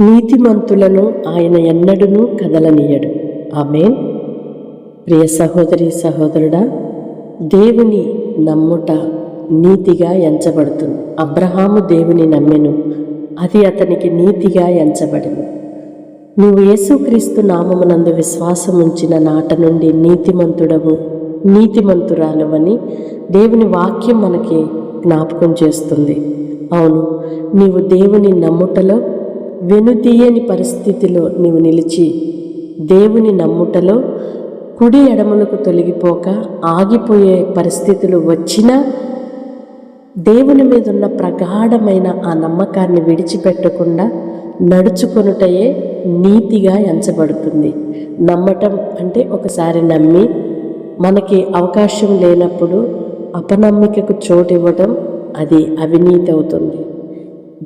నీతిమంతులను ఆయన ఎన్నడూనూ కదలనీయడు. ఆమేన్. ప్రియ సహోదరి సహోదరుడా, దేవుని నమ్ముట నీతిగా ఎంచబడుతుంది. అబ్రహాము దేవుని నమ్మెను, అది అతనికి నీతిగా ఎంచబడింది. నీవు యేసుక్రీస్తు నామమునందు విశ్వాసం ఉంచిన నాట నుండి నీతిమంతుడవు, నీతిమంతురాలవని దేవుని వాక్యం మనకి జ్ఞాపకం చేస్తుంది. అవును, నీవు దేవుని నమ్ముటలో వెనుతీయని పరిస్థితిలో నీవు నిలిచి దేవుని నమ్ముటలో కుడి ఎడమలకు తొలగిపోక ఆగిపోయే పరిస్థితులు వచ్చినా దేవుని మీద ఉన్న ప్రగాఢమైన ఆ నమ్మకాన్ని విడిచిపెట్టకుండా నడుచుకొనుటయే నీతిగా ఎంచబడుతుంది. నమ్మటం అంటే ఒకసారి నమ్మి మనకి అవకాశం లేనప్పుడు అపనమ్మికకు చోటు ఇవ్వడం, అది అవినీతి అవుతుంది.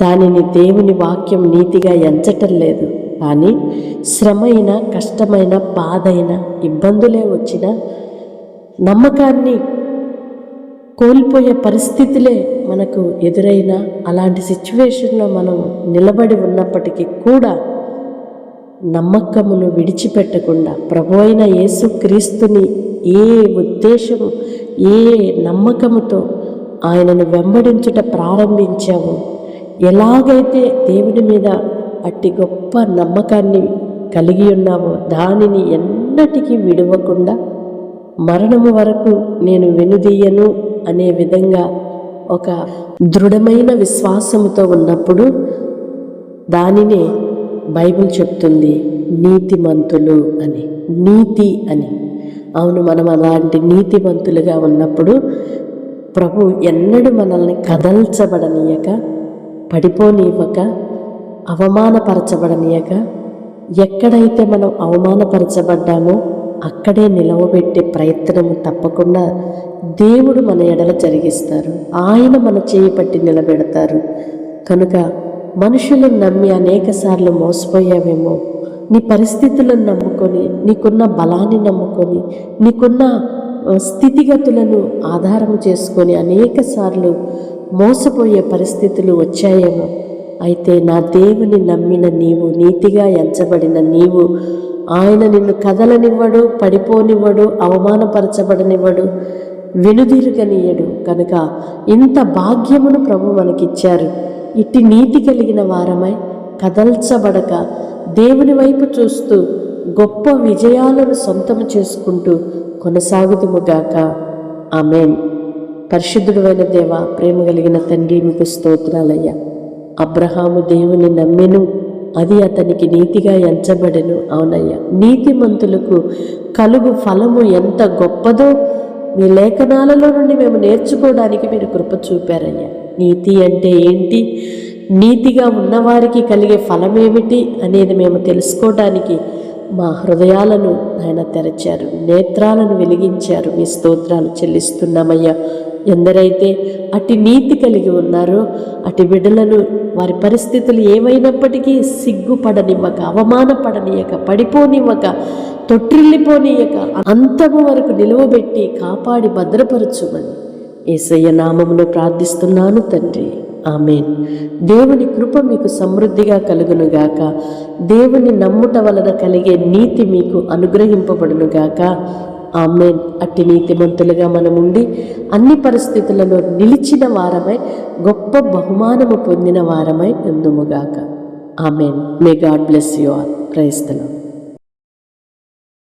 దానిని దేవుని వాక్యం నీతిగా ఎంచటం లేదు. కానీ శ్రమైన, కష్టమైన, బాధైన, ఇబ్బందులే వచ్చినా నమ్మకాన్ని కోల్పోయే పరిస్థితులే మనకు ఎదురైన అలాంటి సిచ్యువేషన్లో మనం నిలబడి ఉన్నప్పటికీ కూడా నమ్మకమును విడిచిపెట్టకుండా ప్రభువైన యేసుక్రీస్తుని ఏ ఉద్దేశము, ఏ నమ్మకముతో ఆయనను వెంబడించుట ప్రారంభించాము, ఎలాగైతే దేవుని మీద అట్టి గొప్ప నమ్మకాన్ని కలిగి ఉన్నామో దానిని ఎన్నటికీ విడవకుండా మరణము వరకు నేను వెనుదీయను అనే విధంగా ఒక దృఢమైన విశ్వాసముతో ఉన్నప్పుడు దానినే బైబిల్ చెప్తుంది నీతిమంతులు అని, నీతి అని. అవును, మనం అలాంటి నీతిమంతులుగా ఉన్నప్పుడు ప్రభు ఎన్నడూ మనల్ని కదల్చబడనీయక, పడిపోనివ్వక, అవమానపరచబడనీయక, ఎక్కడైతే మనం అవమానపరచబడ్డామో అక్కడే నిలవబెట్టే ప్రయత్నము తప్పకుండా దేవుడు మన ఎడల జరిగిస్తారు. ఆయన మన చేయి పట్టి నిలబెడతారు. కనుక మనుషులను నమ్మి అనేక సార్లు మోసపోయావేమో, నీ పరిస్థితులను నమ్ముకొని, నీకున్న బలాన్ని నమ్ముకొని, నీకున్న స్థితిగతులను ఆధారం చేసుకొని అనేక సార్లు మోసపోయే పరిస్థితులు వచ్చాయేమో. అయితే నా దేవుని నమ్మిన నీవు, నీతిగా ఎంచబడిన నీవు, ఆయన నిన్ను కదలనివ్వడు, పడిపోనివ్వడు, అవమానపరచబడనివ్వడు, వెనుదిరుగనీయడు. కనుక ఇంత భాగ్యమును ప్రభు మనకిచ్చారు. ఇట్టి నీతి కలిగిన వారమై కదల్చబడక దేవుని వైపు చూస్తూ గొప్ప విజయాలను సొంతము చేసుకుంటూ కొనసాగుదుముగాక. ఆమేన్. పరిశుద్ధుడైన దేవ, ప్రేమ కలిగిన తండ్రి, మీకు స్తోత్రాలయ్యా. అబ్రహాము దేవుని నమ్మెను, అది అతనికి నీతిగా ఎంచబడెను. అవునయ్యా, నీతిమంతులకు కలుగు ఫలము ఎంత గొప్పదో మీ లేఖనాలలో నుండి మేము నేర్చుకోవడానికి మీరు కృప చూపారయ్యా. నీతి అంటే ఏంటి, నీతిగా ఉన్నవారికి కలిగే ఫలమేమిటి అనేది మేము తెలుసుకోవడానికి మా హృదయాలను ఆయన తెరచారు, నేత్రాలను వెలిగించారు. మీ స్తోత్రాలు చెల్లిస్తున్నామయ్యా. ఎందరైతే అటు నీతి కలిగి ఉన్నారో అటు బిడ్డలను వారి పరిస్థితులు ఏమైనప్పటికీ సిగ్గుపడనివ్వక, అవమానపడనీయక, పడిపోనివ్వక, తొట్టిల్లిపోనీయక అంతము వరకు నిలువబెట్టి కాపాడి భద్రపరచుమని యేసయ్య నామములో ప్రార్థిస్తున్నాను తండ్రి. ఆమేన్. దేవుని కృప మీకు సమృద్ధిగా కలుగునుగాక. దేవుని నమ్ముట వలన కలిగే నీతి మీకు అనుగ్రహింపబడునుగాక. ఆమేన్. అట్టి నీతిమంతులుగా మనముండి అన్ని పరిస్థితులలో నిలిచిన వారమై గొప్ప బహుమానము పొందిన వారమై ఉందుముగాక. ఆమేన్. May God bless you all. Praise the lord.